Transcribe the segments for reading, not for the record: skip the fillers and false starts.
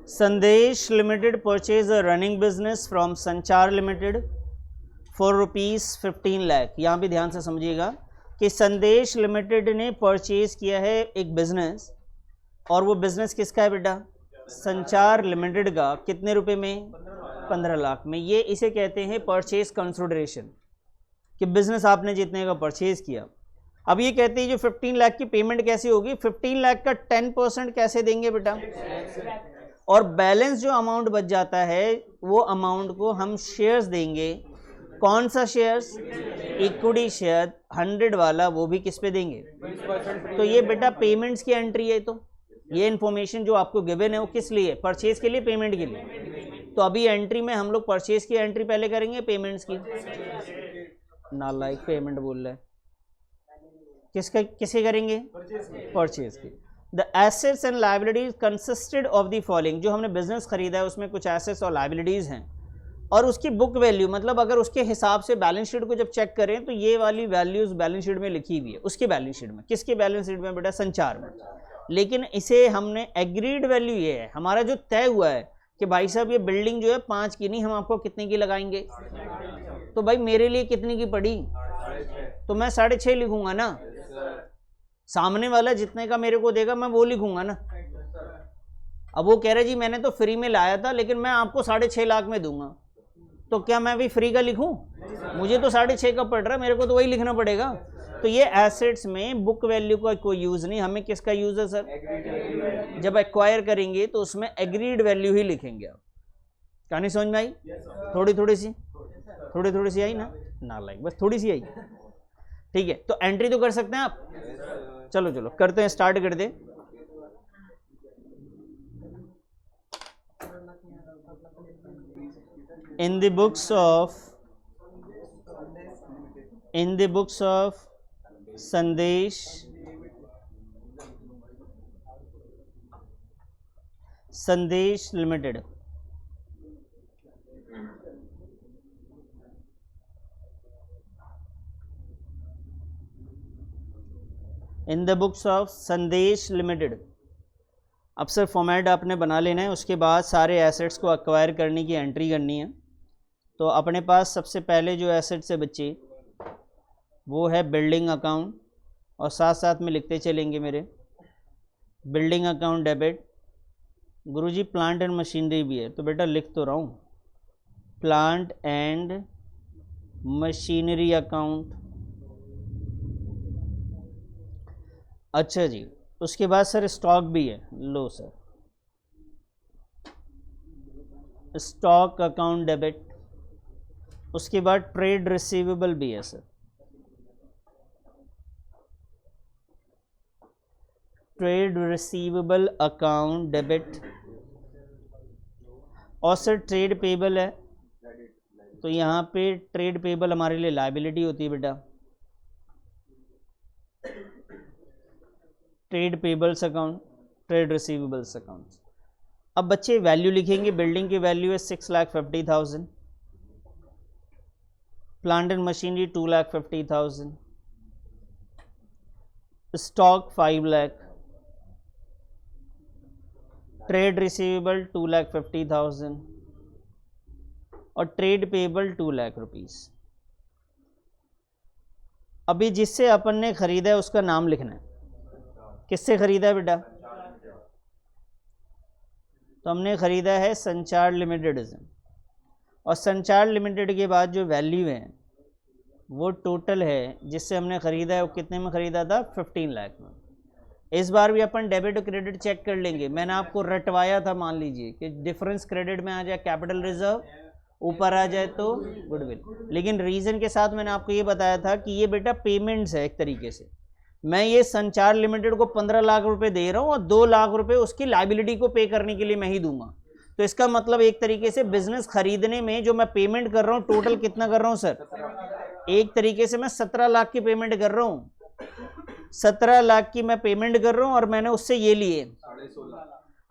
संदेश limited purchase a running business from संचार limited for ₹15 lakh. यहाँ भी ध्यान से समझिएगा कि संदेश लिमिटेड ने परचेज किया है एक बिजनेस, और वो बिजनेस किसका है बेटा? संचार लिमिटेड का। कितने रुपए में? 15 लाख में। ये इसे कहते हैं परचेज कंसिडरेशन, कि बिजनेस आपने जितने का परचेज किया। अब ये कहते हैं जो 15 लाख की पेमेंट कैसे होगी? 15 लाख का 10% कैसे देंगे बेटा? और बैलेंस जो अमाउंट बच जाता है वो अमाउंट को हम शेयर्स देंगे। कौन सा शेयर्स? इक्विटी शेयर 100 वाला, वो भी किस पे देंगे? तो ये बेटा पेमेंट्स की एंट्री है। तो ये इन्फॉर्मेशन जो आपको गिवन है वो किस लिए? परचेज के लिए, पेमेंट के लिए। तो अभी एंट्री में हम लोग परचेज की एंट्री पहले करेंगे, पेमेंट्स की। नालायक पेमेंट बोल रहा है। किसके करेंगे? परचेज की। The assets and liabilities consisted of the following. जो हमने बिजनेस खरीदा है उसमें कुछ एसेट्स और लायबिलिटीज हैं, और उसकी बुक वैल्यू, मतलब अगर उसके हिसाब से बैलेंस शीट को जब चेक करें तो ये वाली वैल्यूज बैलेंस शीट में लिखी हुई है, उसके बैलेंस शीट में। किसके बैलेंस शीट में बेटा? संचार में। लेकिन इसे हमने एग्रीड वैल्यू, ये है हमारा जो तय हुआ है कि भाई साहब ये बिल्डिंग जो है 5 की नहीं, हम आपको कितने की लगाएंगे। तो भाई मेरे लिए कितने की पड़ी? तो मैं 6.5 लिखूंगा ना। सामने वाला जितने का मेरे को देगा मैं वो लिखूंगा ना। अब वो कह रहे जी मैंने तो फ्री में लाया था लेकिन मैं आपको 6.5 लाख में दूंगा, तो क्या मैं भी फ्री का लिखूं? मुझे तो 6.5 का पड़ रहा है, मेरे को तो वही लिखना पड़ेगा। तो ये एसेट्स में बुक वैल्यू का कोई यूज नहीं, हमें किसका यूज है सर? जब एक्वायर करेंगे तो उसमें एग्रीड वैल्यू ही लिखेंगे। आप कहानी समझ में आई? थोड़ी थोड़ी सी आई ना लाइक बस थोड़ी सी आई। ठीक है, तो एंट्री तो कर सकते हैं आप। चलो करते हैं, स्टार्ट कर दे। In the books of Sandesh Limited, in the books of संदेश लिमिटेड। अब सर फॉर्मेट आपने बना लेना है, उसके बाद सारे एसेट्स को एक्वायर करने की एंट्री करनी है। तो अपने पास सबसे पहले जो एसेट्स है बच्चे वो है बिल्डिंग अकाउंट, और साथ साथ में लिखते चलेंगे मेरे। Building account debit. Guruji plant and machinery भी है, तो बेटा लिख तो रहा हूँ, प्लांट एंड मशीनरी अकाउंट। अच्छा जी, उसके बाद सर स्टॉक भी है। लो सर, स्टॉक अकाउंट डेबिट। उसके बाद ट्रेड रिसीवेबल भी है sir, trade receivable account debit. और सर ट्रेड पेबल है, तो यहाँ पे ट्रेड पेबल हमारे लिए लायबिलिटी होती है बेटा। Trade payables account, trade receivables account. अब बच्चे वैल्यू लिखेंगे। बिल्डिंग की वैल्यू है 6,50,000, plant and machinery 2,50,000, stock 5 lakh, trade receivable 2,50,000 और ट्रेड पेबल 2 लाख रुपीस। अभी जिससे अपन ने खरीदा है उसका नाम लिखना है। किससे खरीदा है बेटा? तो हमने खरीदा है संचार लिमिटेड से, और संचार लिमिटेड के बाद जो वैल्यू है वो टोटल है जिससे हमने खरीदा है वो कितने में खरीदा था? 15 लाख में। इस बार भी अपन डेबिट और क्रेडिट चेक कर लेंगे। मैंने आपको रटवाया था, मान लीजिए कि डिफरेंस क्रेडिट में आ जाए कैपिटल रिजर्व, ऊपर आ जाए तो गुडविल। लेकिन रीजन के साथ मैंने आपको ये बताया था कि ये बेटा पेमेंट्स है एक तरीके से। मैं ये संचार लिमिटेड को 15 लाख रुपए दे रहा हूँ और 2 लाख रुपए उसकी लायबिलिटी को पे करने के लिए मैं ही दूंगा। तो इसका मतलब एक तरीके से बिजनेस खरीदने में जो मैं पेमेंट कर रहा हूँ टोटल कितना कर रहा हूँ सर? एक तरीके से मैं 17 लाख की पेमेंट कर रहा हूँ। 17 लाख की मैं पेमेंट कर रहा हूँ और मैंने उससे ये लिए।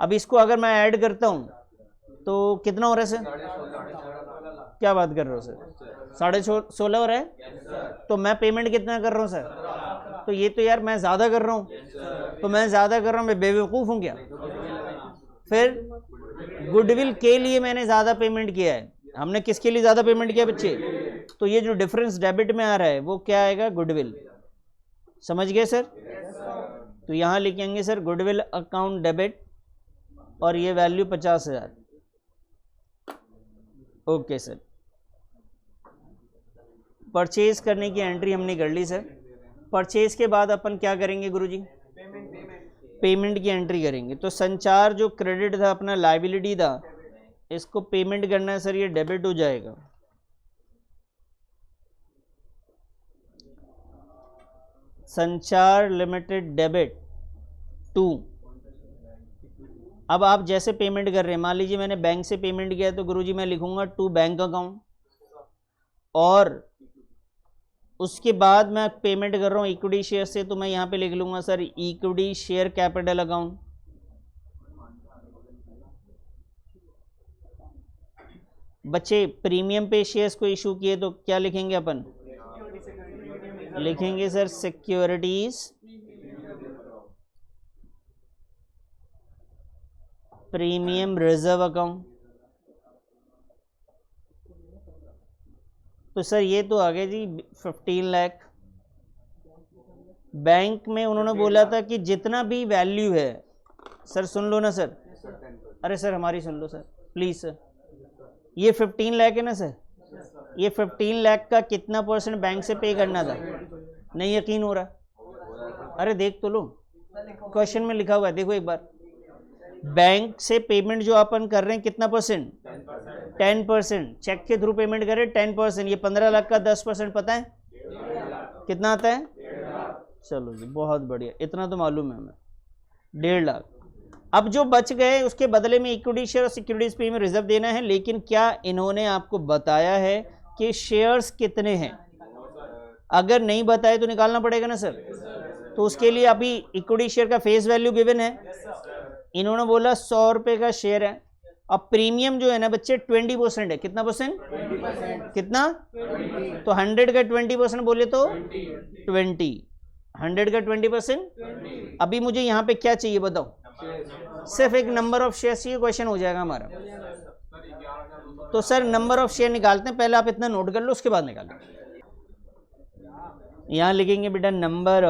अब इसको अगर मैं ऐड करता हूँ तो कितना हो रहा है सर? क्या बात कर रहे हो सर? 16.5 हो रहा है। तो मैं पेमेंट कितना कर रहा हूँ सर? तो ये तो यार मैं ज़्यादा कर रहा हूँ। तो मैं ज़्यादा कर रहा हूँ, मैं बेवकूफ़ हूँ क्या? फिर गुडविल के लिए मैंने ज़्यादा पेमेंट किया है। हमने किसके लिए ज़्यादा पेमेंट किया बच्चे? तो ये जो डिफरेंस डेबिट में आ रहा है वो क्या आएगा? गुडविल। समझ गए सर? तो यहाँ लिखेंगे सर गुडविल अकाउंट डेबिट और ये वैल्यू 50,000। Okay sir. परचेज करने की एंट्री हमने कर ली सर। परचेज के बाद अपन क्या करेंगे गुरुजी? पेमेंट की एंट्री करेंगे। तो संचार जो क्रेडिट था अपना, लायबिलिटी था, इसको पेमेंट करना है सर, ये डेबिट हो जाएगा। संचार लिमिटेड डेबिट टू। अब आप जैसे पेमेंट कर रहे हैं, मान लीजिए मैंने बैंक से पेमेंट किया है तो गुरुजी मैं लिखूंगा टू बैंक अकाउंट, और उसके बाद मैं पेमेंट कर रहा हूँ इक्विटी शेयर से तो मैं यहाँ पे लिख लूंगा sir equity share capital account. बच्चे प्रीमियम पे शेयर्स को इशू किए तो क्या लिखेंगे अपन? लिखेंगे sir securities premium reserve account. तो सर ये तो आ गया जी 15 लाख। बैंक में उन्होंने बोला था कि जितना भी वैल्यू है, सर सुन लो ना सर, अरे सर हमारी सुन लो सर प्लीज सर, ये 15 लाख है ना सर, ये 15 लाख का कितना % बैंक से पे करना था? नहीं यकीन हो रहा? अरे देख तो लो, क्वेश्चन में लिखा हुआ है, देखो एक बार। बैंक से पेमेंट जो अपन कर रहे हैं कितना %? 10%। चेक के थ्रू पेमेंट करें 10%। ये 15 लाख का 10% पता है कितना आता है? चलो जी बहुत बढ़िया, इतना तो मालूम है हमें, 1.5 लाख। अब जो बच गए उसके बदले में इक्विटी शेयर और सिक्योरिटीज पे में रिजर्व देना है, लेकिन क्या इन्होंने आपको बताया है कि शेयर्स कितने हैं? अगर नहीं बताए तो निकालना पड़ेगा ना सर। तो उसके लिए अभी इक्विटी शेयर का फेस वैल्यू गिवन है, इन्होंने बोला 100 रुपये का शेयर है। अब प्रीमियम जो है ना बच्चे 20% है। कितना %? कितना? तो 100 का 20% बोले तो 20, 100 का 20%। अभी मुझे यहाँ पे क्या चाहिए बताओ? सिर्फ एक नंबर ऑफ शेयर चाहिए, क्वेश्चन हो जाएगा हमारा। तो सर नंबर ऑफ शेयर निकालते हैं, पहले आप इतना नोट कर लो उसके बाद निकालो। यहां लिखेंगे बेटा number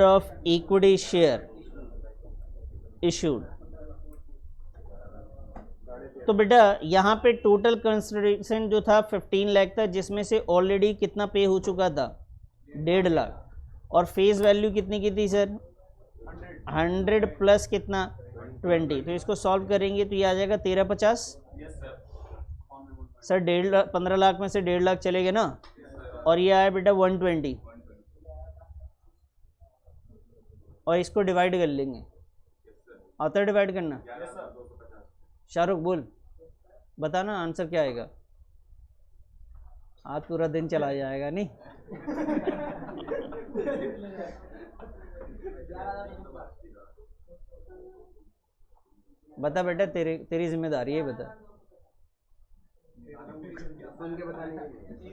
of equity share issued. तो बेटा यहाँ पे टोटल कंसिडरेशन जो था 15 लाख था, जिसमें से ऑलरेडी कितना पे हो चुका था? 1.5 लाख। और फेस वैल्यू कितनी की थी सर? 100 प्लस कितना? 20। तो इसको सॉल्व करेंगे तो ये आ जाएगा 1350। सर 15 लाख में से 1.5 लाख चले गए ना, और ये आया बेटा 120, और इसको डिवाइड कर लेंगे। आता है डिवाइड करना? शाहरुख बोल, बताना आंसर क्या आएगा? आज पूरा दिन चला जाएगा नहीं। बता बेटा, तेरी जिम्मेदारी है, बता।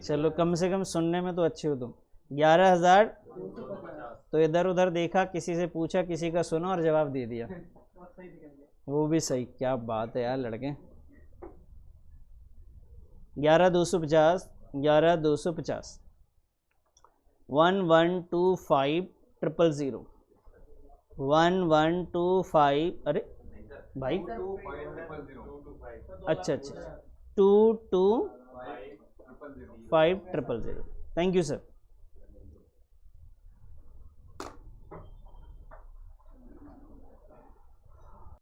चलो कम से कम सुनने में तो अच्छे हो तुम। 11,000। तो इधर उधर देखा, किसी से पूछा, किसी का सुना और जवाब दे दिया। वो भी सही, क्या बात है यार लड़के। 11,250, 11,250, 1125,000, 1125। अरे भाई अच्छा 225,000। Thank you sir.